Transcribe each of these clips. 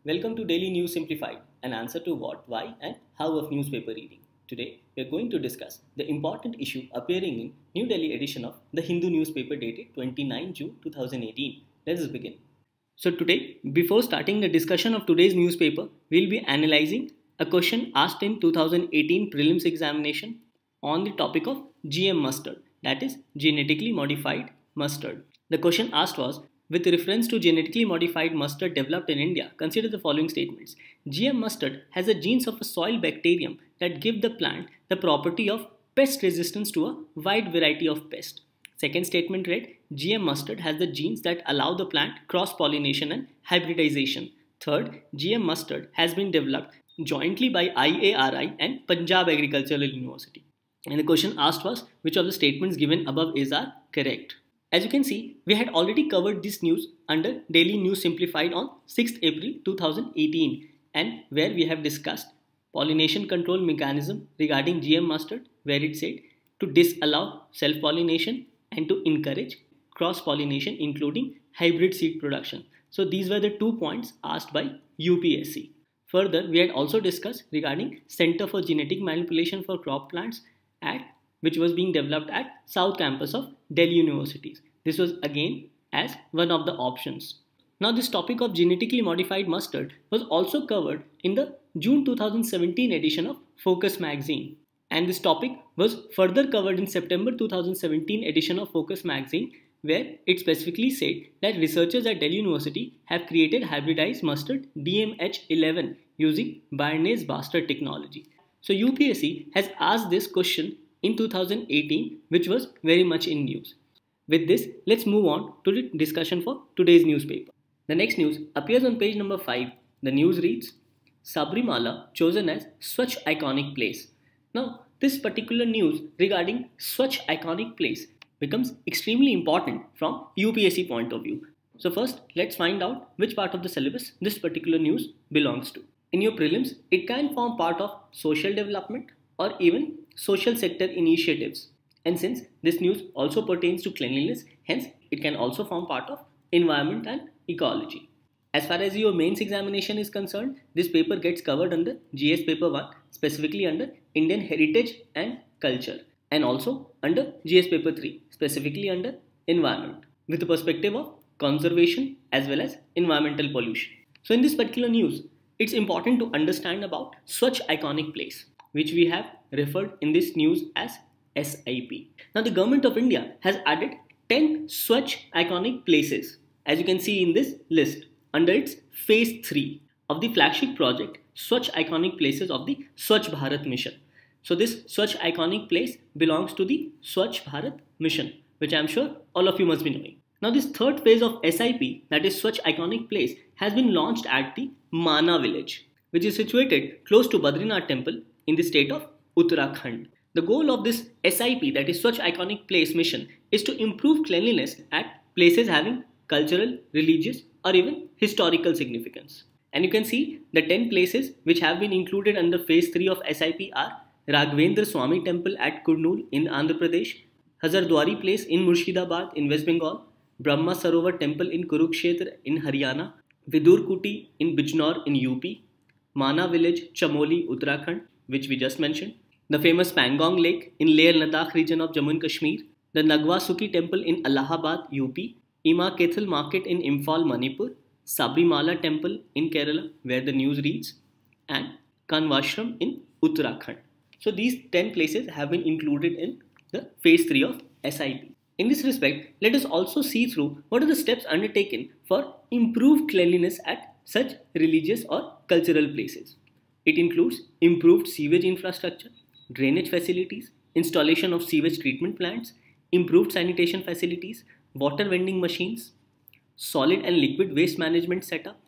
Welcome to Daily News Simplified, an answer to what, why, and how of newspaper reading. Today, we are going to discuss the important issue appearing in New Delhi edition of the Hindu newspaper dated 29 June 2018. Let us begin. So today, before starting the discussion of today's newspaper, we'll be analyzing a question asked in 2018 prelims examination on the topic of GM mustard, that is genetically modified mustard. The question asked was, with reference to genetically modified mustard developed in India, consider the following statements. GM mustard has the genes of a soil bacterium that give the plant the property of pest resistance to a wide variety of pests. Second statement read, GM mustard has the genes that allow the plant cross-pollination and hybridization. Third, GM mustard has been developed jointly by IARI and Punjab Agricultural University. And the question asked was, which of the statements given above are correct? As you can see, we had already covered this news under Daily News Simplified on 6th April 2018 and where we have discussed pollination control mechanism regarding GM mustard, where it said to disallow self-pollination and to encourage cross-pollination including hybrid seed production. So these were the 2 points asked by UPSC. Further, we had also discussed regarding Center for Genetic Manipulation for Crop Plants which was being developed at South Campus of Delhi Universities. This was again as one of the options. Now this topic of genetically modified mustard was also covered in the June 2017 edition of Focus magazine. And this topic was further covered in September 2017 edition of Focus magazine, where it specifically said that researchers at Delhi University have created hybridized mustard DMH11 using Barney's bastard technology. So UPSC has asked this question in 2018, which was very much in news. With this, let's move on to the discussion for today's newspaper. The next news appears on page number 5. The news reads, Sabrimala chosen as Swachh iconic place. Now, this particular news regarding Swachh iconic place becomes extremely important from UPSC point of view. So first, let's find out which part of the syllabus this particular news belongs to. In your prelims, it can form part of social development or even social sector initiatives. And since this news also pertains to cleanliness, hence it can also form part of environment and ecology. As far as your mains examination is concerned, this paper gets covered under GS paper 1, specifically under Indian heritage and culture, and also under GS paper 3, specifically under environment, with the perspective of conservation as well as environmental pollution. So in this particular news, it's important to understand about Swachh iconic place, which we have referred in this news as SIP. Now the government of India has added 10 Swachh iconic places, as you can see in this list, under its phase 3 of the flagship project Swachh iconic places of the Swachh Bharat mission. So this Swachh iconic place belongs to the Swachh Bharat mission, which I am sure all of you must be knowing. Now this third phase of SIP, that is Swachh iconic place, has been launched at the Mana village, which is situated close to Badrinath temple in the state of Uttarakhand. The goal of this SIP, that is Swachh iconic place mission, is to improve cleanliness at places having cultural, religious or even historical significance. And you can see the 10 places which have been included under phase 3 of SIP are Raghavendra Swami temple at Kurnool in Andhra Pradesh, Hazardwari place in Murshidabad in West Bengal, Brahma Sarovar temple in Kurukshetra in Haryana, Vidur Kuti in Bijnor in UP, Mana village, Chamoli, Uttarakhand, which we just mentioned, the famous Pangong lake in Leh Ladakh region of Jammu and Kashmir, the Nagwa Sukhi temple in Allahabad, UP, Ima Kethal market in Imphal, Manipur, Sabrimala temple in Kerala, where the news reads, and Kanvashram in Uttarakhand. So these 10 places have been included in the phase 3 of SIP. In this respect, let us also see through what are the steps undertaken for improved cleanliness at such religious or cultural places. It includes improved sewage infrastructure, drainage facilities, installation of sewage treatment plants, improved sanitation facilities, water vending machines, solid and liquid waste management setup,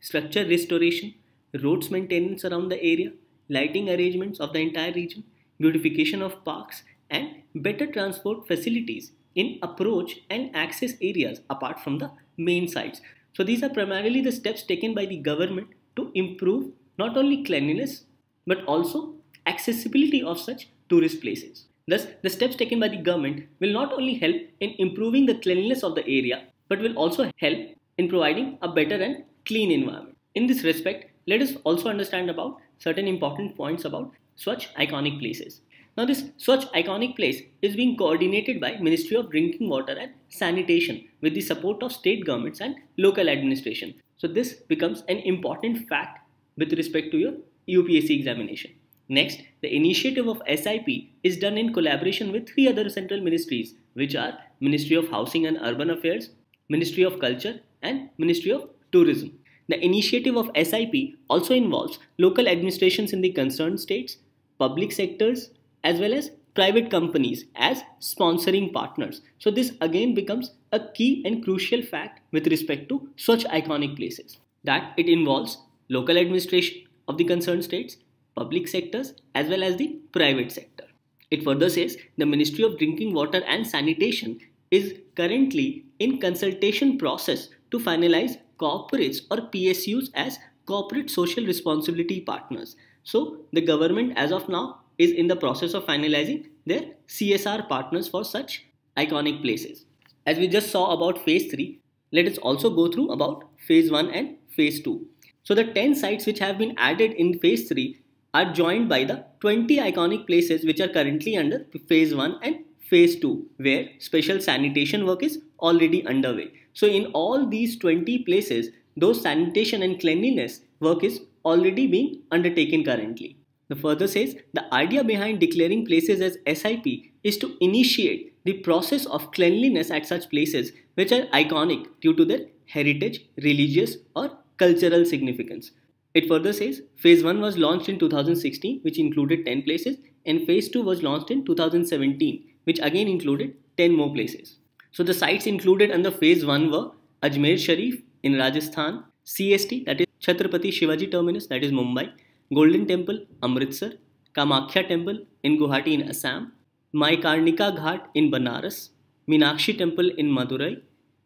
structure restoration, roads maintenance around the area, lighting arrangements of the entire region, beautification of parks, and better transport facilities in approach and access areas apart from the main sites. So these are primarily the steps taken by the government to improve not only cleanliness but also accessibility of such tourist places. Thus, the steps taken by the government will not only help in improving the cleanliness of the area but will also help in providing a better and clean environment. In this respect, let us also understand about certain important points about Swachh iconic places. Now this Swachh iconic place is being coordinated by Ministry of Drinking Water and Sanitation with the support of state governments and local administration. So this becomes an important fact with respect to your UPSC examination. Next, the initiative of SIP is done in collaboration with three other central ministries, which are Ministry of Housing and Urban Affairs, Ministry of Culture and Ministry of Tourism. The initiative of SIP also involves local administrations in the concerned states, public sectors, as well as private companies as sponsoring partners. So this again becomes a key and crucial fact with respect to such iconic places, that it involves local administration of the concerned states, public sectors, as well as the private sector. It further says the Ministry of Drinking Water and Sanitation is currently in consultation process to finalize corporates or PSUs as corporate social responsibility partners. So the government as of now is in the process of finalizing their CSR partners for such iconic places. As we just saw about phase 3, let us also go through about phase 1 and phase 2. So the 10 sites which have been added in phase 3 are joined by the 20 iconic places which are currently under phase 1 and phase 2, where special sanitation work is already underway. So in all these 20 places, those sanitation and cleanliness work is already being undertaken currently. The further says the idea behind declaring places as SIP is to initiate the process of cleanliness at such places which are iconic due to their heritage, religious or cultural significance. It further says phase 1 was launched in 2016, which included 10 places, and phase 2 was launched in 2017, which again included 10 more places. So the sites included under phase 1 were Ajmer Sharif in Rajasthan, CST, that is Chhatrapati Shivaji Terminus, that is Mumbai, Golden Temple, Amritsar, Kamakhya Temple in Guwahati in Assam, Maikarnika Ghat in Banaras, Meenakshi Temple in Madurai,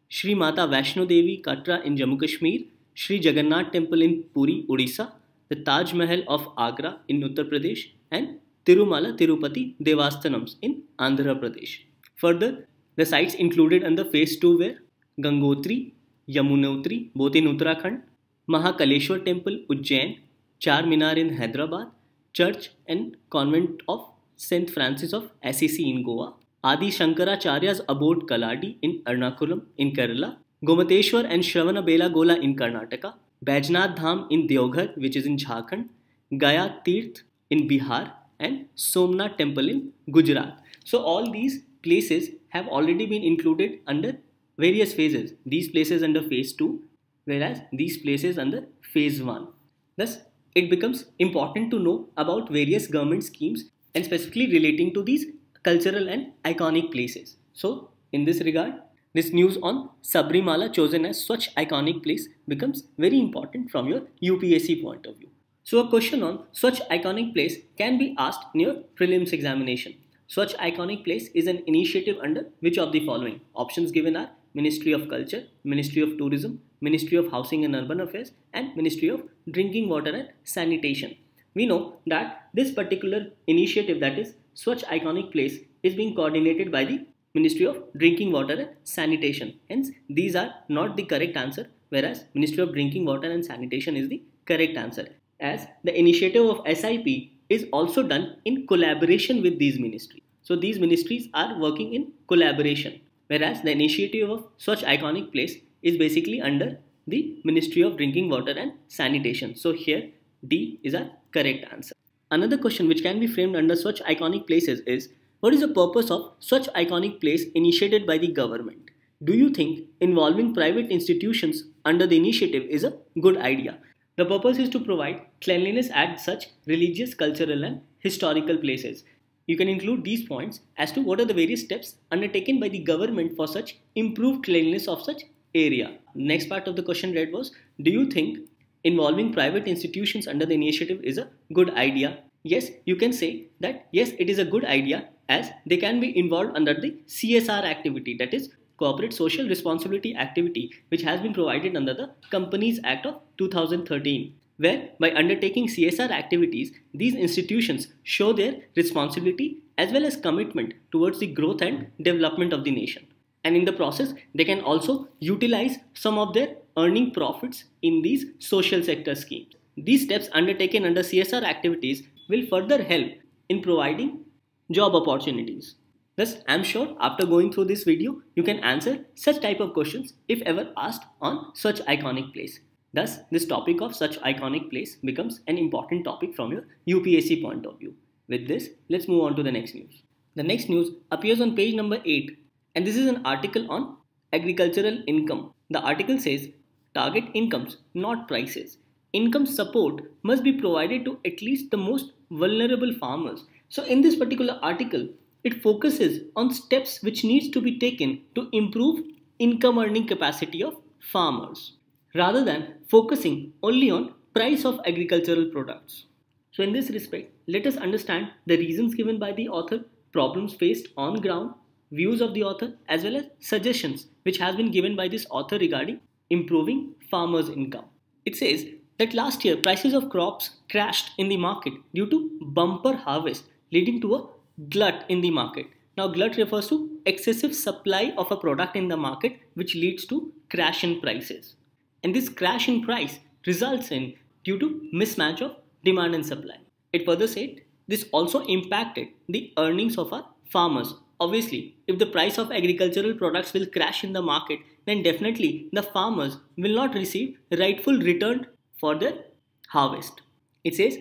Shri Mata Vaishno Devi Katra in Jammu Kashmir, Shri Jagannath Temple in Puri, Odisha, the Taj Mahal of Agra in Uttar Pradesh, and Tirumala Tirupati Devasthanams in Andhra Pradesh. Further, the sites included under phase 2 were Gangotri, Yamunotri, both in Uttarakhand, Mahakaleshwar Temple, Ujjain, Char Minar in Hyderabad, Church and Convent of St. Francis of Assisi in Goa, Adi Shankaracharya's abode Kaladi in Ernakulam in Kerala, Gomateshwar and Shravana Bela Gola in Karnataka, Bajnath Dham in Deoghar, which is in Jharkhand, Gaya Tirth in Bihar, and Somnath Temple in Gujarat. So all these places have already been included under various phases. These places under phase 2, whereas these places under phase 1. Thus, it becomes important to know about various government schemes and specifically relating to these cultural and iconic places. So, in this regard, this news on Sabrimala chosen as such iconic place becomes very important from your UPSC point of view. So, a question on such iconic place can be asked in your prelims examination. Such iconic place is an initiative under which of the following? Options given are Ministry of Culture, Ministry of Tourism, Ministry of Housing and Urban Affairs, and Ministry of Drinking Water and Sanitation. We know that this particular initiative, that is Swachh iconic place, is being coordinated by the Ministry of Drinking Water and Sanitation. Hence, these are not the correct answer, whereas Ministry of Drinking Water and Sanitation is the correct answer, as the initiative of SIP is also done in collaboration with these ministries. So these ministries are working in collaboration, whereas the initiative of such iconic place is basically under the Ministry of Drinking Water and Sanitation. So here D is a correct answer. Another question which can be framed under such iconic places is, what is the purpose of such iconic place initiated by the government? Do you think involving private institutions under the initiative is a good idea? The purpose is to provide cleanliness at such religious, cultural and historical places. You can include these points as to what are the various steps undertaken by the government for such improved cleanliness of such area. Next part of the question read was, do you think involving private institutions under the initiative is a good idea? Yes, you can say that yes, it is a good idea, as they can be involved under the CSR activity, that is Corporate Social Responsibility activity, which has been provided under the Companies Act of 2013, where by undertaking CSR activities, these institutions show their responsibility as well as commitment towards the growth and development of the nation. And in the process, they can also utilize some of their earning profits in these social sector schemes. These steps undertaken under CSR activities will further help in providing job opportunities. Thus, I am sure after going through this video, you can answer such type of questions if ever asked on such iconic place. Thus, this topic of such iconic place becomes an important topic from your UPSC point of view. With this, let's move on to the next news. The next news appears on page number 8, and this is an article on agricultural income. The article says, target incomes, not prices. Income support must be provided to at least the most vulnerable farmers. So in this particular article, it focuses on steps which needs to be taken to improve income earning capacity of farmers, rather than focusing only on price of agricultural products. So in this respect, let us understand the reasons given by the author, problems faced on ground, views of the author, as well as suggestions which has been given by this author regarding improving farmers' income. It says that last year prices of crops crashed in the market due to bumper harvest, leading to a glut in the market. Now glut refers to excessive supply of a product in the market which leads to crash in prices. And this crash in price results in due to mismatch of demand and supply. It further said this also impacted the earnings of our farmers. Obviously, if the price of agricultural products will crash in the market, then definitely the farmers will not receive rightful return for their harvest. It says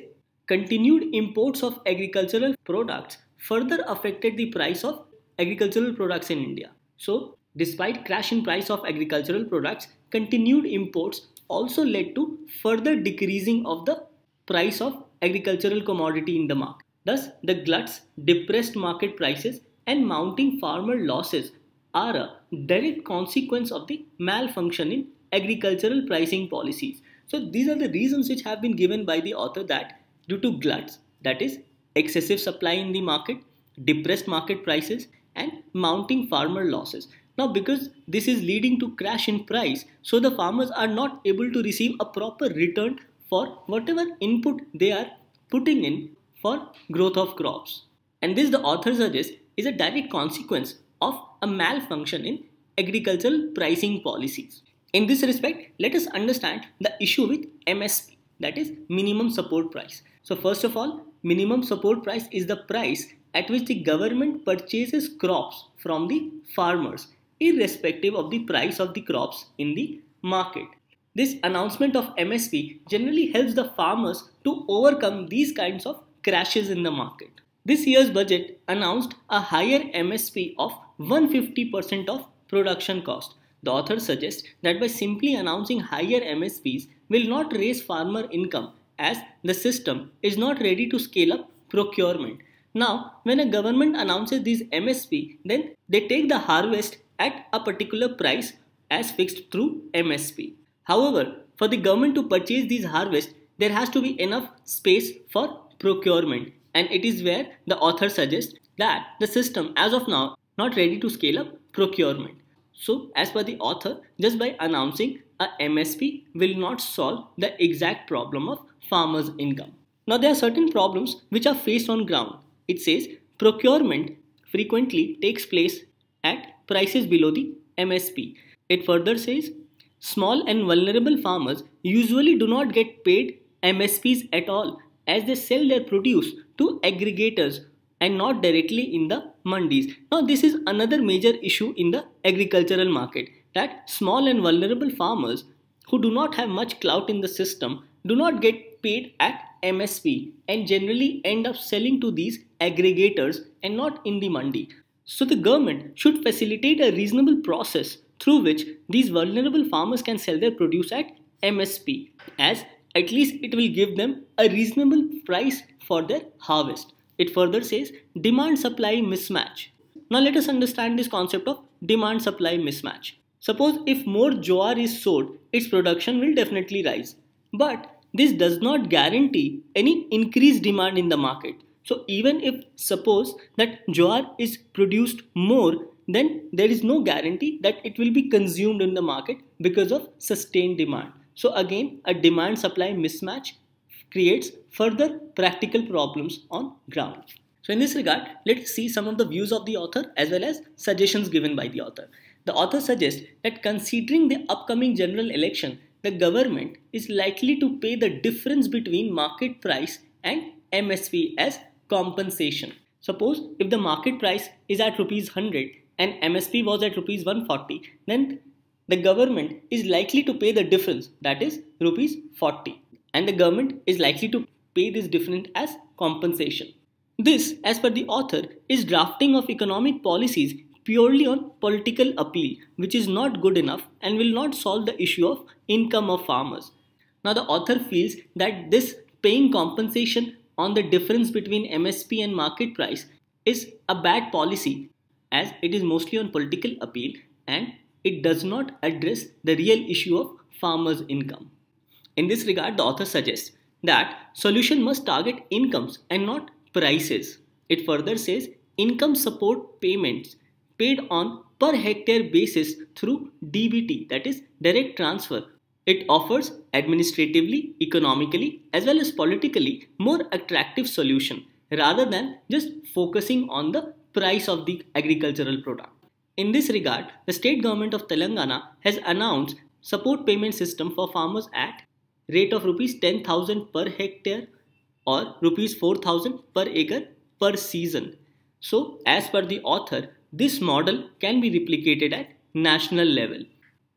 continued imports of agricultural products further affected the price of agricultural products in India. So, despite crash in price of agricultural products, continued imports also led to further decreasing of the price of agricultural commodity in the market. Thus, the gluts, depressed market prices and mounting farmer losses are a direct consequence of the malfunction in agricultural pricing policies. So these are the reasons which have been given by the author, that due to gluts, that is excessive supply in the market, depressed market prices and mounting farmer losses. Now because this is leading to crash in price, so the farmers are not able to receive a proper return for whatever input they are putting in for growth of crops. And this, the author suggests, is a direct consequence of a malfunction in agricultural pricing policies. In this respect, let us understand the issue with MSP, that is minimum support price. So first of all, minimum support price is the price at which the government purchases crops from the farmers, irrespective of the price of the crops in the market. This announcement of MSP generally helps the farmers to overcome these kinds of crashes in the market. This year's budget announced a higher MSP of 150% of production cost. The author suggests that by simply announcing higher MSPs will not raise farmer income, as the system is not ready to scale up procurement. Now, when a government announces these MSP, then they take the harvest at a particular price as fixed through MSP. However, for the government to purchase these harvests, there has to be enough space for procurement, and it is where the author suggests that the system as of now not ready to scale up procurement. So as per the author, just by announcing a MSP will not solve the exact problem of farmers' income. Now there are certain problems which are faced on ground. It says procurement frequently takes place at prices below the MSP. It further says small and vulnerable farmers usually do not get paid MSPs at all, as they sell their produce to aggregators and not directly in the mandis. Now this is another major issue in the agricultural market, that small and vulnerable farmers who do not have much clout in the system do not get paid at MSP and generally end up selling to these aggregators and not in the mandi. So the government should facilitate a reasonable process through which these vulnerable farmers can sell their produce at MSP, as at least it will give them a reasonable price for their harvest. It further says demand-supply mismatch. Now let us understand this concept of demand-supply mismatch. Suppose if more jowar is sowed, its production will definitely rise. But this does not guarantee any increased demand in the market. So even if suppose that jowar is produced more, then there is no guarantee that it will be consumed in the market because of sustained demand. So again, a demand-supply mismatch creates further practical problems on ground. So in this regard, let's see some of the views of the author as well as suggestions given by the author. The author suggests that considering the upcoming general election, the government is likely to pay the difference between market price and MSP as compensation. Suppose if the market price is at rupees 100 and MSP was at rupees 140, then the government is likely to pay the difference, that is rupees 40, and the government is likely to pay this difference as compensation. This, as per the author, is drafting of economic policies purely on political appeal, which is not good enough and will not solve the issue of income of farmers. Now, the author feels that this paying compensation on the difference between MSP and market price is a bad policy, as it is mostly on political appeal and it does not address the real issue of farmers' income. In this regard, the author suggests that solution must target incomes and not prices. It further says income support payments paid on per hectare basis through DBT, that is direct transfer. It offers administratively, economically as well as politically more attractive solution rather than just focusing on the price of the agricultural product. In this regard, the state government of Telangana has announced support payment system for farmers at rate of rupees 10,000 per hectare or rupees 4,000 per acre per season. So, as per the author, this model can be replicated at national level,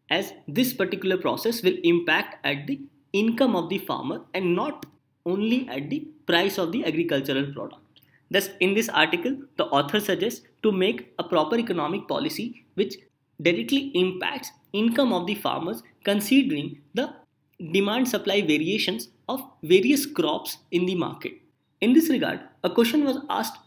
as this particular process will impact at the income of the farmer and not only at the price of the agricultural product. Thus, in this article, the author suggests to make a proper economic policy which directly impacts income of the farmers considering the demand supply variations of various crops in the market. In this regard, a question was asked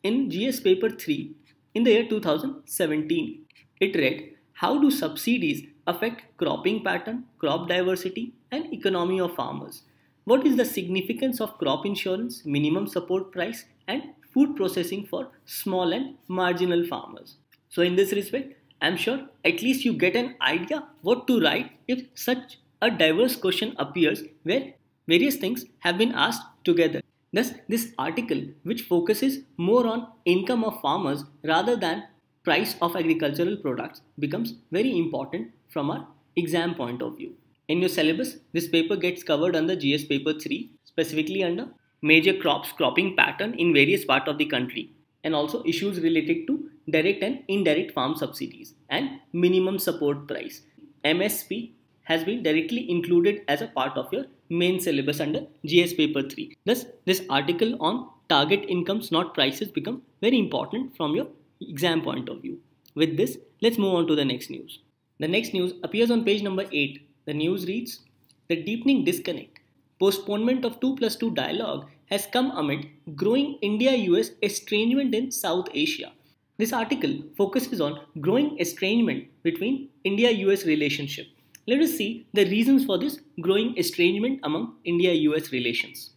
in GS paper 3 in the year 2017. It read, how do subsidies affect cropping pattern, crop diversity and economy of farmers? What is the significance of crop insurance, minimum support price and food processing for small and marginal farmers? So in this respect, I am sure at least you get an idea what to write if such a diverse question appears where various things have been asked together. Thus, this article, which focuses more on income of farmers rather than price of agricultural products, becomes very important from our exam point of view. In your syllabus, this paper gets covered under GS paper 3, specifically under major cropping pattern in various parts of the country, and also issues related to direct and indirect farm subsidies and minimum support price. MSP has been directly included as a part of your main syllabus under GS paper 3. Thus, this article on target incomes not prices become very important from your exam point of view. With this, let's move on to the next news. The next news appears on page number 8. The news reads, the deepening disconnect, postponement of 2+2 dialogue has come amid growing India-US estrangement in South Asia. This article focuses on growing estrangement between India-US relationship. Let us see the reasons for this growing estrangement among India-US relations.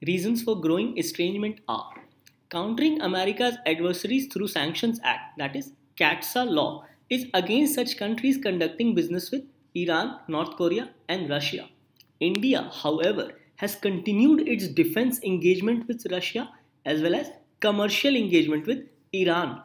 Reasons for growing estrangement are countering America's adversaries through Sanctions Act, that is CATSA law, is against such countries conducting business with Iran, North Korea and Russia. India, however, has continued its defense engagement with Russia as well as commercial engagement with Iran.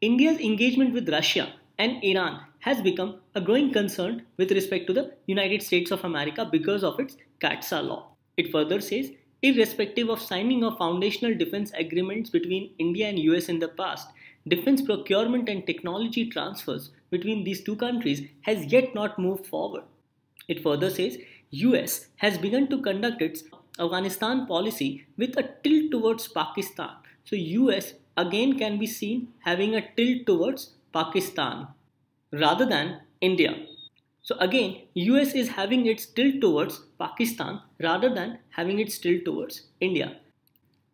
India's engagement with Russia and Iran has become a growing concern with respect to the United States of America because of its CATSA law. It further says, irrespective of signing of foundational defense agreements between India and US in the past, defense procurement and technology transfers between these two countries has yet not moved forward. It further says, US has begun to conduct its Afghanistan policy with a tilt towards Pakistan. So US again can be seen having a tilt towards Pakistan rather than India. So again, US is having its tilt towards Pakistan rather than having its tilt towards India.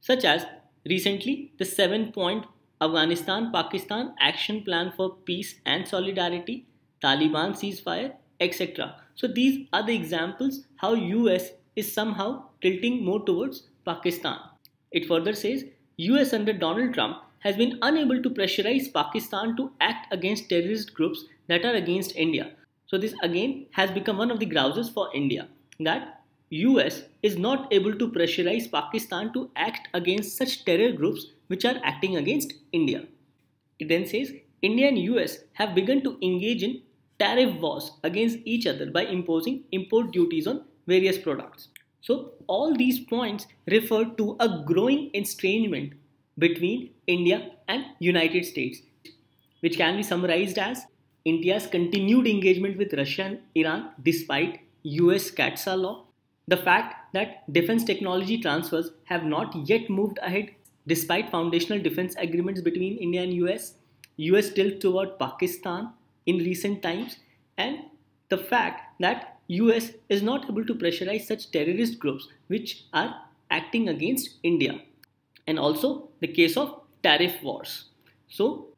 Such as recently the 7-point Afghanistan-Pakistan Action Plan for Peace and Solidarity, Taliban ceasefire, etc. So these are the examples how US is somehow tilting more towards Pakistan. It further says, US under Donald Trump has been unable to pressurize Pakistan to act against terrorist groups that are against India. So this again has become one of the grouses for India, that US is not able to pressurize Pakistan to act against such terror groups which are acting against India. It then says, India and US have begun to engage in tariff wars against each other by imposing import duties on various products. So all these points refer to a growing estrangement between India and United States, which can be summarized as India's continued engagement with Russia and Iran despite US CATSA law, the fact that defense technology transfers have not yet moved ahead despite foundational defense agreements between India and US tilt toward Pakistan in recent times, and the fact that US is not able to pressurize such terrorist groups which are acting against India, and also the case of tariff wars. So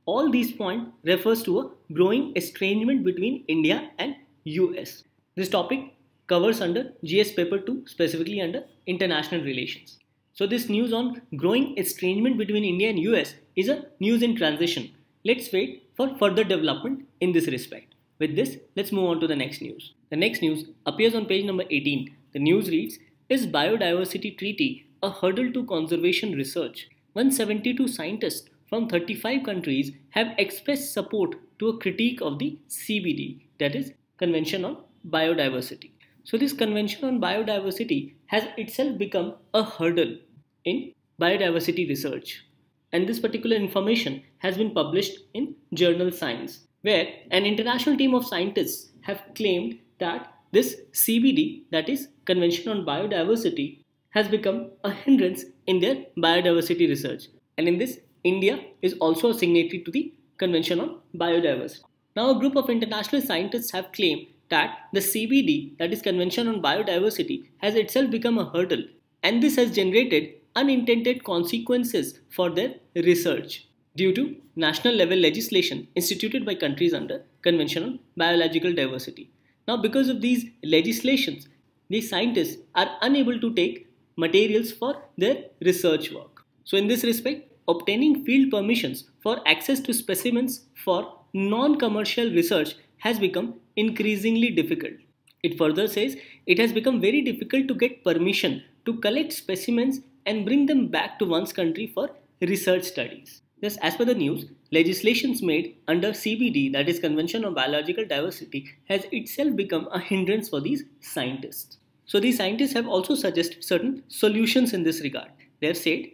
all these points refers to a growing estrangement between India and US. This topic covers under GS paper 2, specifically under international relations. So this news on growing estrangement between India and US is a news in transition. Let's wait for further development in this respect. With this, let's move on to the next news. The next news appears on page number 18. The news reads, "Is Biodiversity Treaty a hurdle to conservation research?" 172 scientists from 35 countries have expressed support to a critique of the CBD, that is, Convention on Biodiversity. So this Convention on Biodiversity has itself become a hurdle in biodiversity research. And this particular information has been published in journal Science, where an international team of scientists have claimed that this CBD, that is Convention on Biodiversity, has become a hindrance in their biodiversity research. And in this, India is also a signatory to the Convention on Biodiversity. Now, a group of international scientists have claimed that the CBD, that is Convention on Biodiversity, has itself become a hurdle, and this has generated unintended consequences for their research due to national level legislation instituted by countries under Convention on Biological Diversity. Now, because of these legislations, these scientists are unable to take materials for their research work. So in this respect, obtaining field permissions for access to specimens for non-commercial research has become increasingly difficult. It further says it has become very difficult to get permission to collect specimens and bring them back to one's country for research studies. Thus, as per the news, legislations made under CBD, that is Convention on Biological Diversity, has itself become a hindrance for these scientists. So these scientists have also suggested certain solutions in this regard. They have said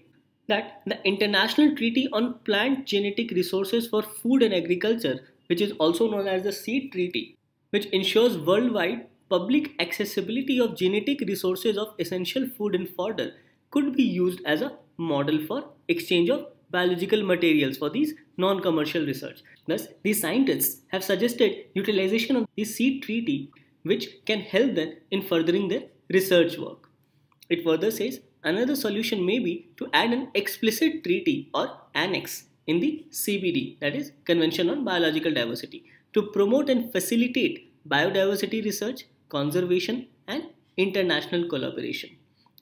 that the International Treaty on Plant Genetic Resources for Food and Agriculture, which is also known as the Seed Treaty, which ensures worldwide public accessibility of genetic resources of essential food and fodder, could be used as a model for exchange of biological materials for these non-commercial research. Thus, these scientists have suggested utilization of the Seed Treaty, which can help them in furthering their research work. It further says another solution may be to add an explicit treaty or annex in the CBD, that is Convention on Biological Diversity, to promote and facilitate biodiversity research, conservation, and international collaboration.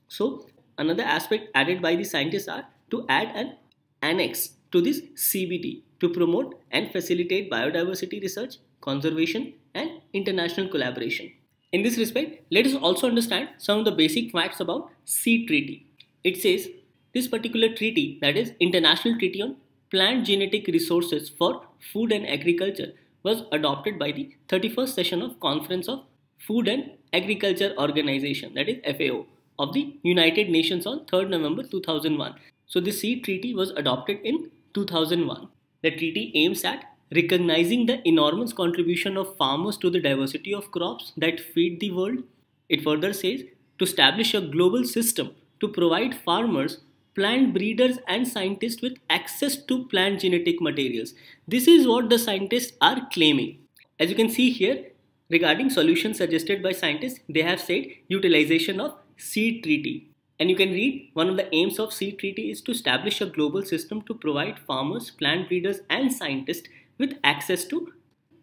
So, another aspect added by the scientists are to add an annex to this CBD to promote and facilitate biodiversity research, conservation, and international collaboration. In this respect, let us also understand some of the basic facts about Seed Treaty. It says this particular treaty, that is International Treaty on Plant Genetic Resources for Food and Agriculture, was adopted by the 31st session of Conference of Food and Agriculture Organization, that is FAO, of the United Nations on 3rd November 2001. So the Seed Treaty was adopted in 2001. The treaty aims at recognizing the enormous contribution of farmers to the diversity of crops that feed the world. It further says to establish a global system to provide farmers, plant breeders, and scientists with access to plant genetic materials. This is what the scientists are claiming. As you can see here, regarding solutions suggested by scientists, they have said utilization of Seed Treaty. And you can read one of the aims of Seed Treaty is to establish a global system to provide farmers, plant breeders, and scientists with access to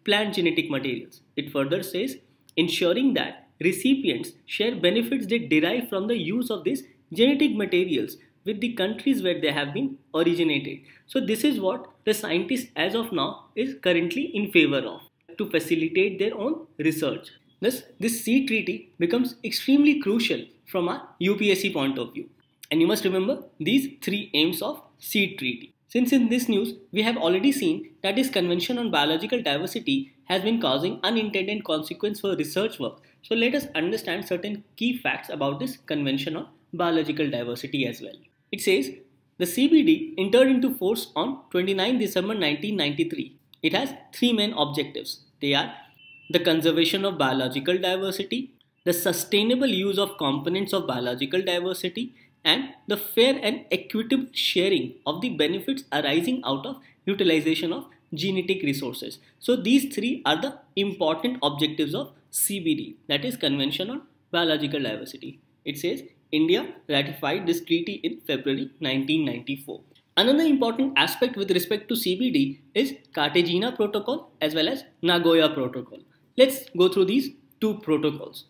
plant genetic materials. It further says ensuring that recipients share benefits they derive from the use of these genetic materials with the countries where they have been originated. So this is what the scientists as of now is currently in favor of, to facilitate their own research. Thus, this Seed Treaty becomes extremely crucial from a UPSC point of view. And you must remember these three aims of Seed Treaty. Since in this news, we have already seen that this Convention on Biological Diversity has been causing unintended consequences for research work. So let us understand certain key facts about this Convention on Biological Diversity as well. It says, the CBD entered into force on 29 December 1993. It has three main objectives. They are the conservation of biological diversity, the sustainable use of components of biological diversity, and the fair and equitable sharing of the benefits arising out of utilization of genetic resources. So these three are the important objectives of CBD, that is Convention on Biological Diversity. It says India ratified this treaty in February 1994. Another important aspect with respect to CBD is Cartagena Protocol as well as Nagoya Protocol. Let's go through these two protocols.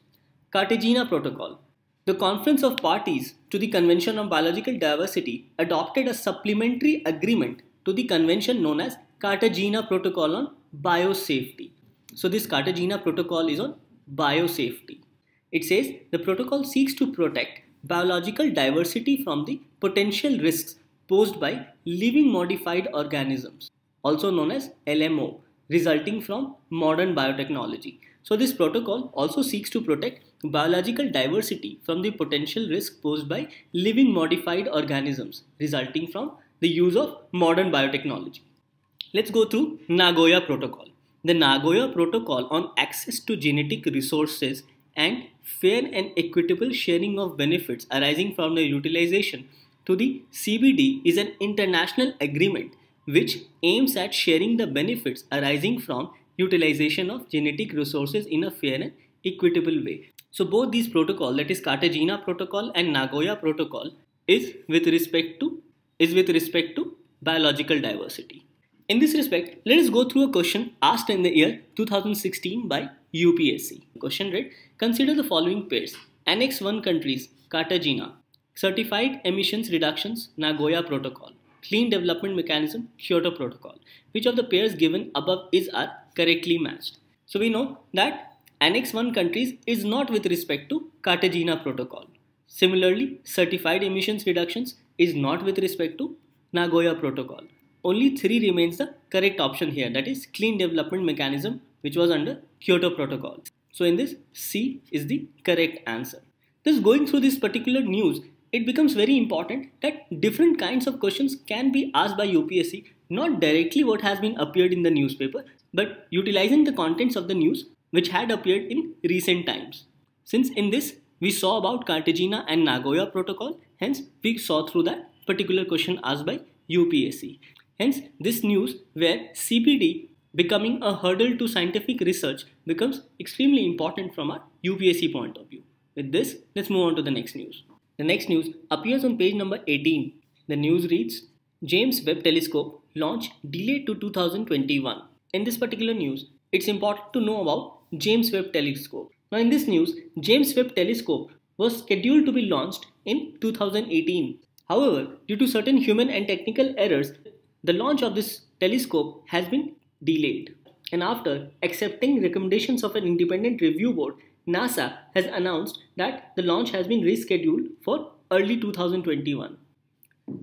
Cartagena Protocol. The Conference of Parties to the Convention on Biological Diversity adopted a supplementary agreement to the convention known as Cartagena Protocol on Biosafety. So this Cartagena Protocol is on biosafety. It says the protocol seeks to protect biological diversity from the potential risks posed by living modified organisms, also known as LMO, resulting from modern biotechnology. So this protocol also seeks to protect biological diversity from the potential risk posed by living modified organisms resulting from the use of modern biotechnology. Let's go through Nagoya Protocol. The Nagoya Protocol on access to genetic resources and fair and equitable sharing of benefits arising from the utilization to the CBD is an international agreement which aims at sharing the benefits arising from utilization of genetic resources in a fair and equitable way. So both these protocols, that is Cartagena Protocol and Nagoya Protocol, is with respect to biological diversity. In this respect, let us go through a question asked in the year 2016 by UPSC. The question read, consider the following pairs. Annex 1 countries, Cartagena, certified emissions reductions, Nagoya Protocol, clean development mechanism, Kyoto Protocol. Which of the pairs given above are correctly matched? So we know that Annex 1 countries is not with respect to Cartagena Protocol. Similarly, certified emissions reductions is not with respect to Nagoya Protocol. Only 3 remains the correct option here, that is clean development mechanism, which was under Kyoto Protocol. So in this, C is the correct answer. Thus, going through this particular news, it becomes very important that different kinds of questions can be asked by UPSC, not directly what has been appeared in the newspaper, but utilizing the contents of the news which had appeared in recent times. Since in this we saw about Cartagena and Nagoya Protocol, hence we saw through that particular question asked by UPSC. Hence this news where CBD becoming a hurdle to scientific research becomes extremely important from our UPSC point of view. With this, let's move on to the next news. The next news appears on page number 18. The news reads, James Webb Telescope launch delayed to 2021. In this particular news, it's important to know about James Webb Telescope. Now in this news, James Webb Telescope was scheduled to be launched in 2018. However, due to certain human and technical errors, the launch of this telescope has been delayed. And after accepting recommendations of an independent review board, NASA has announced that the launch has been rescheduled for early 2021.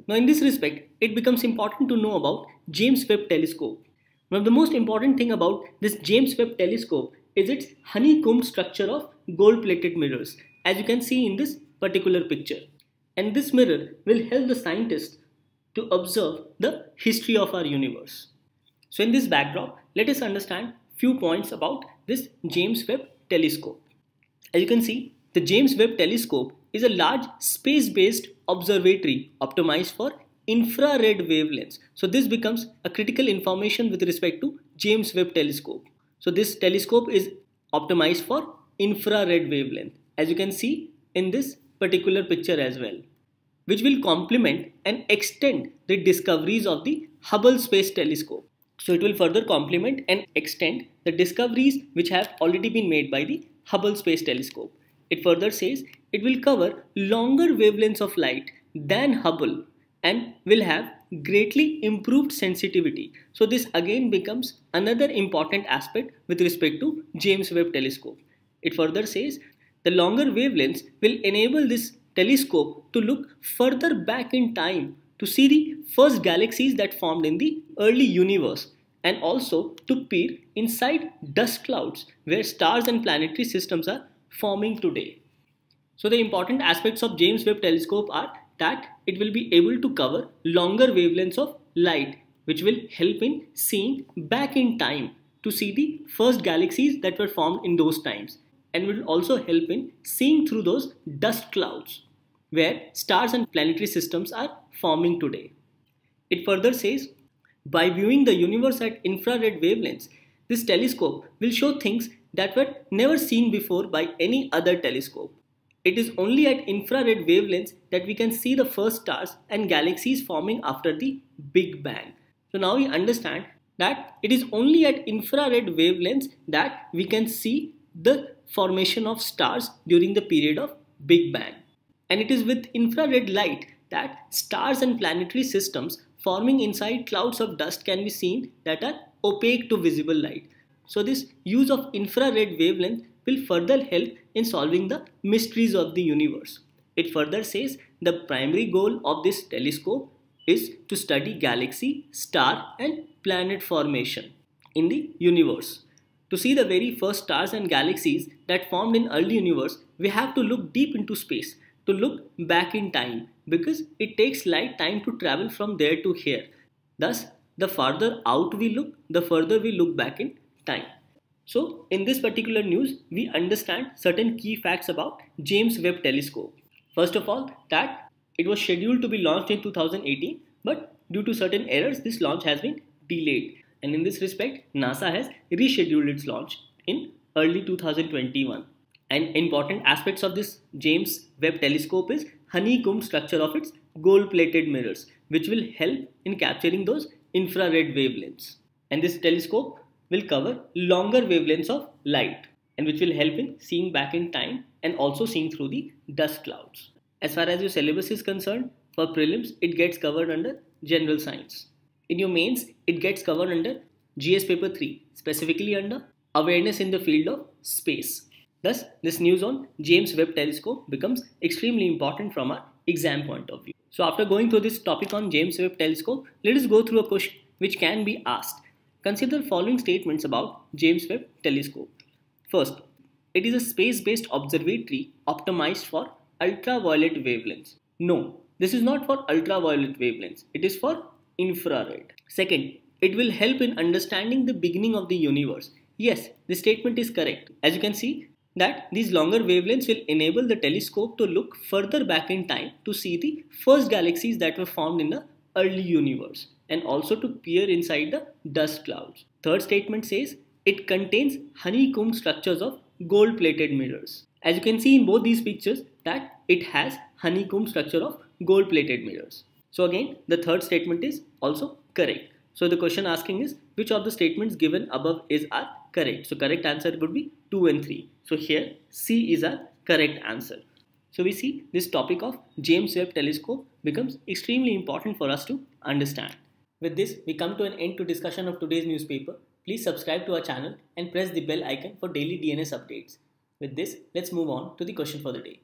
Now in this respect, it becomes important to know about James Webb Telescope. One of the most important thing about this James Webb Telescope is its honeycomb structure of gold-plated mirrors, as you can see in this particular picture. And this mirror will help the scientists to observe the history of our universe. So in this backdrop, let us understand few points about this James Webb Telescope. As you can see, the James Webb Telescope is a large space-based observatory optimized for infrared wavelengths. So this becomes a critical information with respect to James Webb Telescope. So this telescope is optimized for infrared wavelength, as you can see in this particular picture as well, which will complement and extend the discoveries of the Hubble Space Telescope. So it will further complement and extend the discoveries which have already been made by the Hubble Space Telescope. It further says it will cover longer wavelengths of light than Hubble and will have greatly improved sensitivity. So this again becomes another important aspect with respect to James Webb Telescope. It further says the longer wavelengths will enable this telescope to look further back in time to see the first galaxies that formed in the early universe and also to peer inside dust clouds where stars and planetary systems are forming today. So the important aspects of James Webb Telescope are that it will be able to cover longer wavelengths of light, which will help in seeing back in time to see the first galaxies that were formed in those times, and will also help in seeing through those dust clouds where stars and planetary systems are forming today. It further says, by viewing the universe at infrared wavelengths, this telescope will show things that were never seen before by any other telescope. It is only at infrared wavelengths that we can see the first stars and galaxies forming after the Big Bang. So now we understand that it is only at infrared wavelengths that we can see the formation of stars during the period of Big Bang. And it is with infrared light that stars and planetary systems forming inside clouds of dust can be seen that are opaque to visible light. So this use of infrared wavelength will further help in solving the mysteries of the universe. It further says the primary goal of this telescope is to study galaxy, star and planet formation in the universe. To see the very first stars and galaxies that formed in early universe, we have to look deep into space, to look back in time, because it takes light time to travel from there to here. Thus, the farther out we look, the further we look back in time. So, in this particular news, we understand certain key facts about James Webb Telescope. First of all, that it was scheduled to be launched in 2018, but due to certain errors, this launch has been delayed. And in this respect, NASA has rescheduled its launch in early 2021. And important aspects of this James Webb Telescope is honeycomb structure of its gold-plated mirrors, which will help in capturing those infrared wavelengths. And this telescope will cover longer wavelengths of light, and which will help in seeing back in time and also seeing through the dust clouds. As far as your syllabus is concerned, for prelims, it gets covered under general science. In your mains, it gets covered under GS paper 3, specifically under awareness in the field of space. Thus, this news on James Webb Telescope becomes extremely important from our exam point of view. So after going through this topic on James Webb Telescope, let us go through a question which can be asked. Consider the following statements about James Webb Telescope. First, it is a space-based observatory optimized for ultraviolet wavelengths. No, this is not for ultraviolet wavelengths. It is for infrared. Second, it will help in understanding the beginning of the universe. Yes, this statement is correct. As you can see, that these longer wavelengths will enable the telescope to look further back in time to see the first galaxies that were formed in the early universe, and also to peer inside the dust clouds. Third statement says it contains honeycomb structures of gold-plated mirrors. As you can see in both these pictures that it has honeycomb structure of gold-plated mirrors. So again, the third statement is also correct. So the question asking is which of the statements given above are correct. So correct answer would be 2 and 3. So here C is our correct answer. So we see this topic of James Webb Telescope becomes extremely important for us to understand. With this, we come to an end to discussion of today's newspaper. Please subscribe to our channel and press the bell icon for daily DNS updates. With this, let's move on to the question for the day.